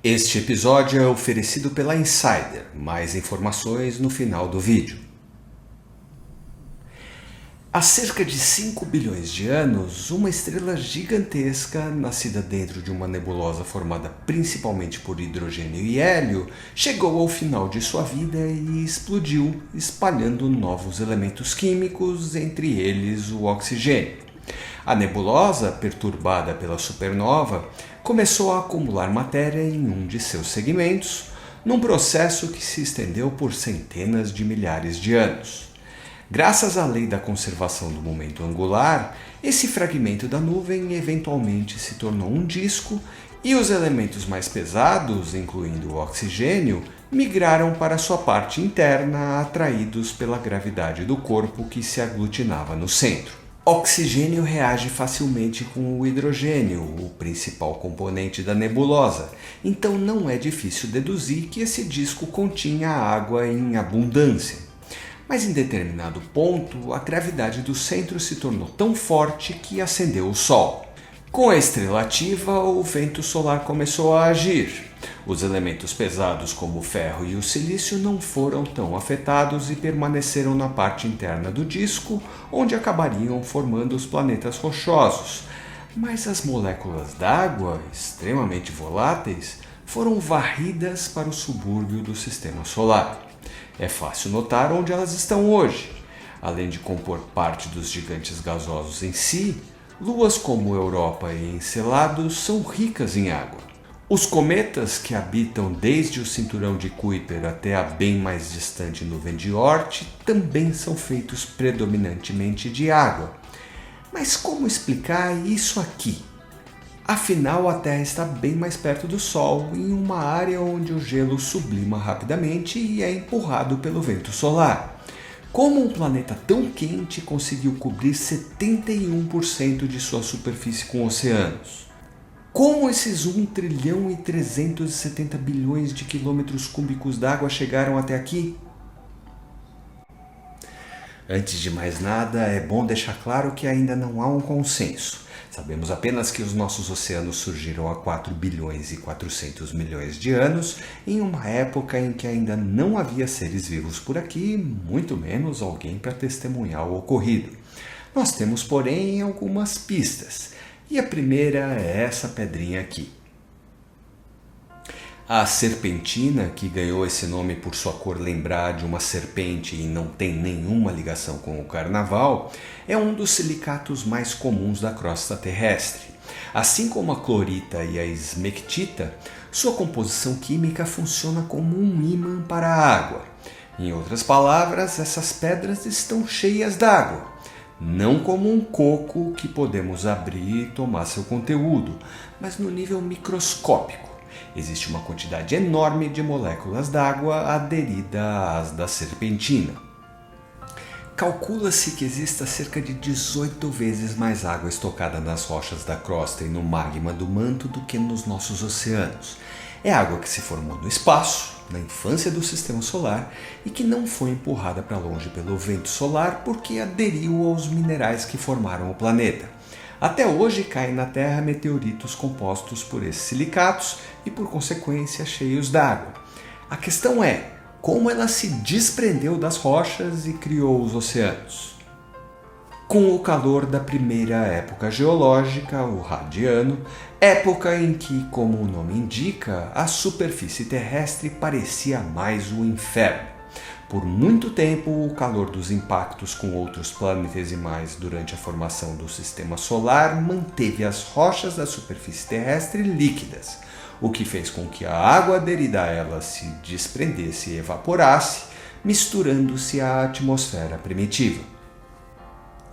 Este episódio é oferecido pela Insider. Mais informações no final do vídeo. Há cerca de 5 bilhões de anos, uma estrela gigantesca, nascida dentro de uma nebulosa formada principalmente por hidrogênio e hélio, chegou ao final de sua vida e explodiu, espalhando novos elementos químicos, entre eles o oxigênio. A nebulosa, perturbada pela supernova, começou a acumular matéria em um de seus segmentos, num processo que se estendeu por centenas de milhares de anos. Graças à lei da conservação do momento angular, esse fragmento da nuvem eventualmente se tornou um disco e os elementos mais pesados, incluindo o oxigênio, migraram para sua parte interna, atraídos pela gravidade do corpo que se aglutinava no centro. Oxigênio reage facilmente com o hidrogênio, o principal componente da nebulosa, então não é difícil deduzir que esse disco continha água em abundância. Mas em determinado ponto, a gravidade do centro se tornou tão forte que acendeu o Sol. Com a estrela ativa, o vento solar começou a agir. Os elementos pesados como o ferro e o silício não foram tão afetados e permaneceram na parte interna do disco, onde acabariam formando os planetas rochosos. Mas as moléculas d'água, extremamente voláteis, foram varridas para o subúrbio do Sistema Solar. É fácil notar onde elas estão hoje. Além de compor parte dos gigantes gasosos em si, luas como Europa e Encelados são ricas em água. Os cometas, que habitam desde o cinturão de Kuiper até a bem mais distante nuvem de Oort, também são feitos predominantemente de água. Mas como explicar isso aqui? Afinal, a Terra está bem mais perto do Sol, em uma área onde o gelo sublima rapidamente e é empurrado pelo vento solar. Como um planeta tão quente conseguiu cobrir 71% de sua superfície com oceanos? Como esses 1 trilhão e 370 bilhões de quilômetros cúbicos d'água chegaram até aqui? Antes de mais nada, é bom deixar claro que ainda não há um consenso. Sabemos apenas que os nossos oceanos surgiram há 4 bilhões e 400 milhões de anos, em uma época em que ainda não havia seres vivos por aqui, muito menos alguém para testemunhar o ocorrido. Nós temos, porém, algumas pistas. E a primeira é essa pedrinha aqui. A serpentina, que ganhou esse nome por sua cor lembrar de uma serpente e não tem nenhuma ligação com o carnaval, é um dos silicatos mais comuns da crosta terrestre. Assim como a clorita e a esmectita, sua composição química funciona como um ímã para a água. Em outras palavras, essas pedras estão cheias d'água. Não como um coco que podemos abrir e tomar seu conteúdo, mas no nível microscópico. Existe uma quantidade enorme de moléculas d'água aderida às da serpentina. Calcula-se que exista cerca de 18 vezes mais água estocada nas rochas da crosta e no magma do manto do que nos nossos oceanos. É água que se formou no espaço, na infância do Sistema Solar, e que não foi empurrada para longe pelo vento solar porque aderiu aos minerais que formaram o planeta. Até hoje caem na Terra meteoritos compostos por esses silicatos e, por consequência, cheios d'água. A questão é, como ela se desprendeu das rochas e criou os oceanos? Com o calor da primeira época geológica, o Radiano, época em que, como o nome indica, a superfície terrestre parecia mais o inferno. Por muito tempo, o calor dos impactos com outros planetesimais durante a formação do Sistema Solar manteve as rochas da superfície terrestre líquidas, o que fez com que a água aderida a elas se desprendesse e evaporasse, misturando-se à atmosfera primitiva.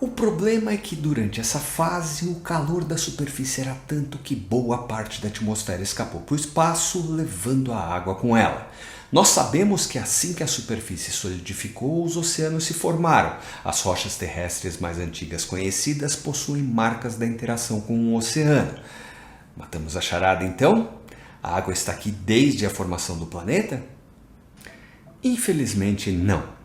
O problema é que durante essa fase o calor da superfície era tanto que boa parte da atmosfera escapou para o espaço, levando a água com ela. Nós sabemos que assim que a superfície solidificou, os oceanos se formaram. As rochas terrestres mais antigas conhecidas possuem marcas da interação com o oceano. Matamos a charada então? A água está aqui desde a formação do planeta? Infelizmente não.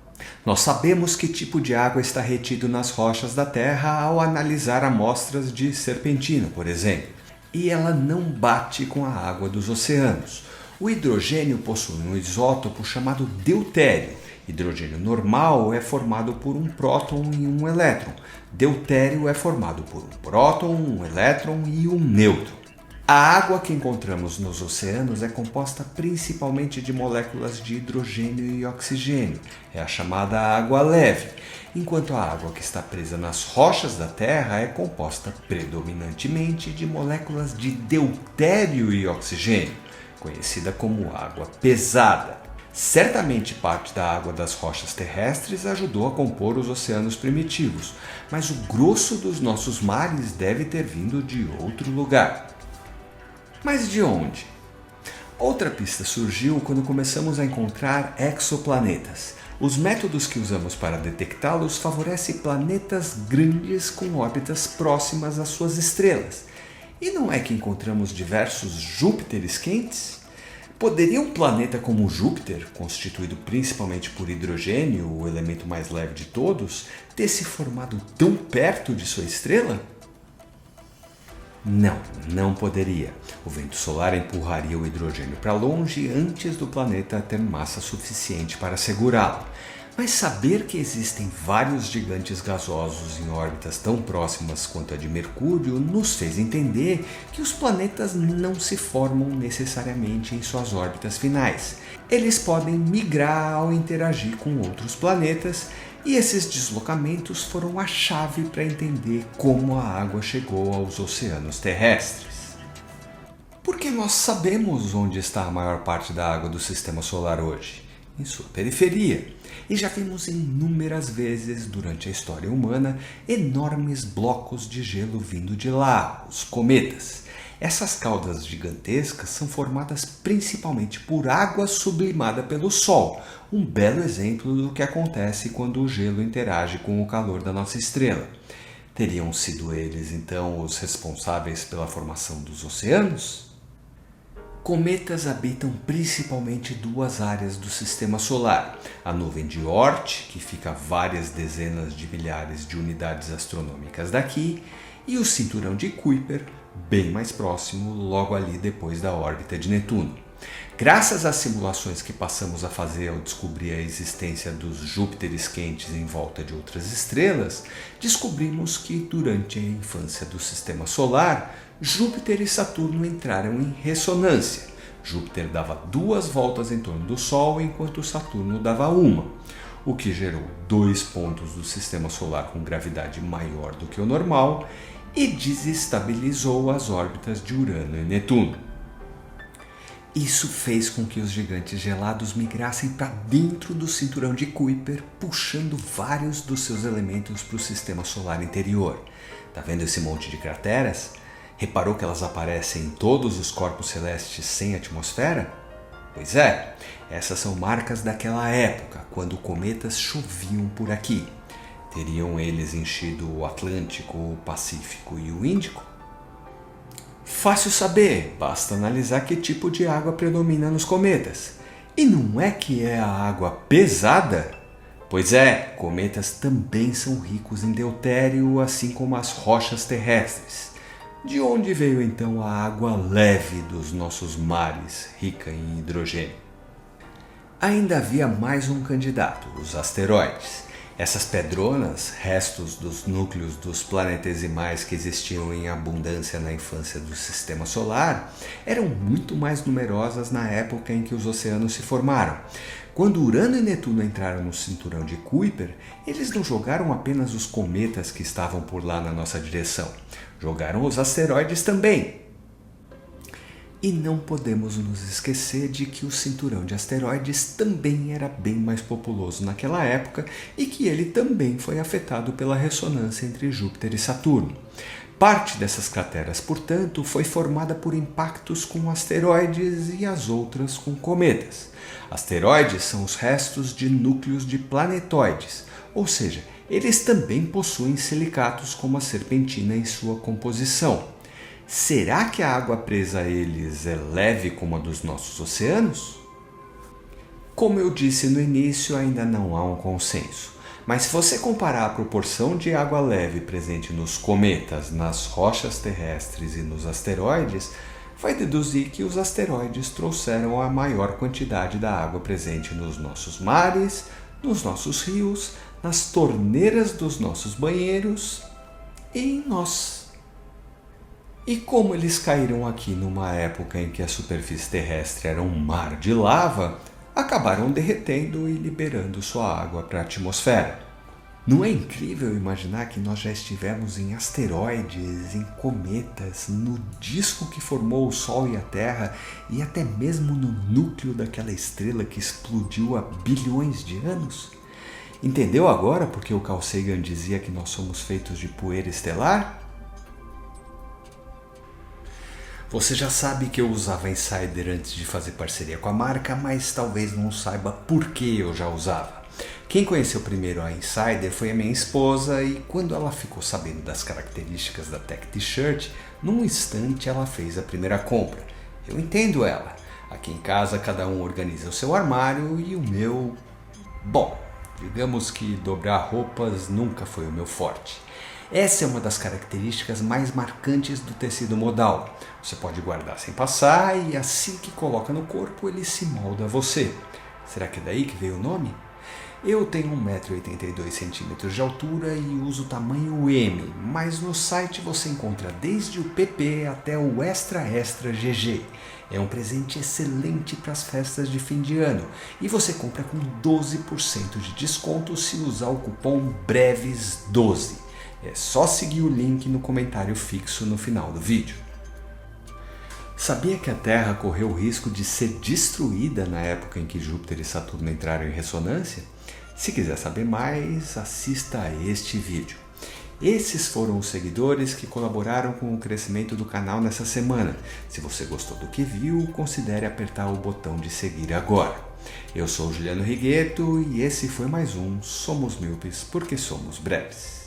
Nós sabemos que tipo de água está retido nas rochas da Terra ao analisar amostras de serpentina, por exemplo. E ela não bate com a água dos oceanos. O hidrogênio possui um isótopo chamado deutério. Hidrogênio normal é formado por um próton e um elétron. Deutério é formado por um próton, um elétron e um nêutron. A água que encontramos nos oceanos é composta principalmente de moléculas de hidrogênio e oxigênio. É a chamada água leve, enquanto a água que está presa nas rochas da Terra é composta predominantemente de moléculas de deutério e oxigênio, conhecida como água pesada. Certamente parte da água das rochas terrestres ajudou a compor os oceanos primitivos, mas o grosso dos nossos mares deve ter vindo de outro lugar. Mas de onde? Outra pista surgiu quando começamos a encontrar exoplanetas. Os métodos que usamos para detectá-los favorecem planetas grandes com órbitas próximas às suas estrelas. E não é que encontramos diversos Júpiteres quentes? Poderia um planeta como Júpiter, constituído principalmente por hidrogênio, o elemento mais leve de todos, ter se formado tão perto de sua estrela? Não poderia. O vento solar empurraria o hidrogênio para longe antes do planeta ter massa suficiente para segurá-lo. Mas saber que existem vários gigantes gasosos em órbitas tão próximas quanto a de Mercúrio nos fez entender que os planetas não se formam necessariamente em suas órbitas finais. Eles podem migrar ao interagir com outros planetas, e esses deslocamentos foram a chave para entender como a água chegou aos oceanos terrestres. Porque nós sabemos onde está a maior parte da água do Sistema Solar hoje, em sua periferia. E já vimos inúmeras vezes durante a história humana enormes blocos de gelo vindo de lá, os cometas. Essas caudas gigantescas são formadas principalmente por água sublimada pelo Sol, um belo exemplo do que acontece quando o gelo interage com o calor da nossa estrela. Teriam sido eles, então, os responsáveis pela formação dos oceanos? Cometas habitam principalmente duas áreas do Sistema Solar. A nuvem de Oort, que fica a várias dezenas de milhares de unidades astronômicas daqui, e o cinturão de Kuiper, bem mais próximo, logo ali depois da órbita de Netuno. Graças às simulações que passamos a fazer ao descobrir a existência dos Júpiteres quentes em volta de outras estrelas, descobrimos que durante a infância do Sistema Solar, Júpiter e Saturno entraram em ressonância. Júpiter dava 2 voltas em torno do Sol, enquanto Saturno dava 1, o que gerou 2 pontos do Sistema Solar com gravidade maior do que o normal e desestabilizou as órbitas de Urano e Netuno. Isso fez com que os gigantes gelados migrassem para dentro do cinturão de Kuiper, puxando vários dos seus elementos para o Sistema Solar interior. Tá vendo esse monte de crateras? Reparou que elas aparecem em todos os corpos celestes sem atmosfera? Pois é, essas são marcas daquela época, quando cometas choviam por aqui. Teriam eles enchido o Atlântico, o Pacífico e o Índico? Fácil saber, basta analisar que tipo de água predomina nos cometas. E não é que é a água pesada? Pois é, cometas também são ricos em deutério, assim como as rochas terrestres. De onde veio então a água leve dos nossos mares, rica em hidrogênio? Ainda havia mais um candidato, os asteroides. Essas pedronas, restos dos núcleos dos planetesimais que existiam em abundância na infância do Sistema Solar, eram muito mais numerosas na época em que os oceanos se formaram. Quando Urano e Netuno entraram no cinturão de Kuiper, eles não jogaram apenas os cometas que estavam por lá na nossa direção, jogaram os asteroides também. E não podemos nos esquecer de que o cinturão de asteroides também era bem mais populoso naquela época e que ele também foi afetado pela ressonância entre Júpiter e Saturno. Parte dessas crateras, portanto, foi formada por impactos com asteroides e as outras com cometas. Asteroides são os restos de núcleos de planetoides, ou seja, eles também possuem silicatos como a serpentina em sua composição. Será que a água presa a eles é leve como a dos nossos oceanos? Como eu disse no início, ainda não há um consenso. Mas se você comparar a proporção de água leve presente nos cometas, nas rochas terrestres e nos asteroides, vai deduzir que os asteroides trouxeram a maior quantidade da água presente nos nossos mares, nos nossos rios, nas torneiras dos nossos banheiros e em nós. E como eles caíram aqui numa época em que a superfície terrestre era um mar de lava, acabaram derretendo e liberando sua água para a atmosfera. Não é incrível imaginar que nós já estivemos em asteroides, em cometas, no disco que formou o Sol e a Terra e até mesmo no núcleo daquela estrela que explodiu há bilhões de anos? Entendeu agora por que o Carl Sagan dizia que nós somos feitos de poeira estelar? Você já sabe que eu usava Insider antes de fazer parceria com a marca, mas talvez não saiba por que eu já usava. Quem conheceu primeiro a Insider foi a minha esposa e quando ela ficou sabendo das características da Tech T-Shirt, num instante ela fez a primeira compra. Eu entendo ela. Aqui em casa cada um organiza o seu armário e o meu... Bom, digamos que dobrar roupas nunca foi o meu forte. Essa é uma das características mais marcantes do tecido modal. Você pode guardar sem passar e assim que coloca no corpo ele se molda a você. Será que é daí que veio o nome? Eu tenho 1,82 m de altura e uso o tamanho M, mas no site você encontra desde o PP até o Extra Extra GG. É um presente excelente para as festas de fim de ano e você compra com 12% de desconto se usar o cupom BREVES12. É só seguir o link no comentário fixo no final do vídeo. Sabia que a Terra correu o risco de ser destruída na época em que Júpiter e Saturno entraram em ressonância? Se quiser saber mais, assista a este vídeo. Esses foram os seguidores que colaboraram com o crescimento do canal nessa semana. Se você gostou do que viu, considere apertar o botão de seguir agora. Eu sou o Juliano Righetto e esse foi mais um Somos Míopes porque somos breves.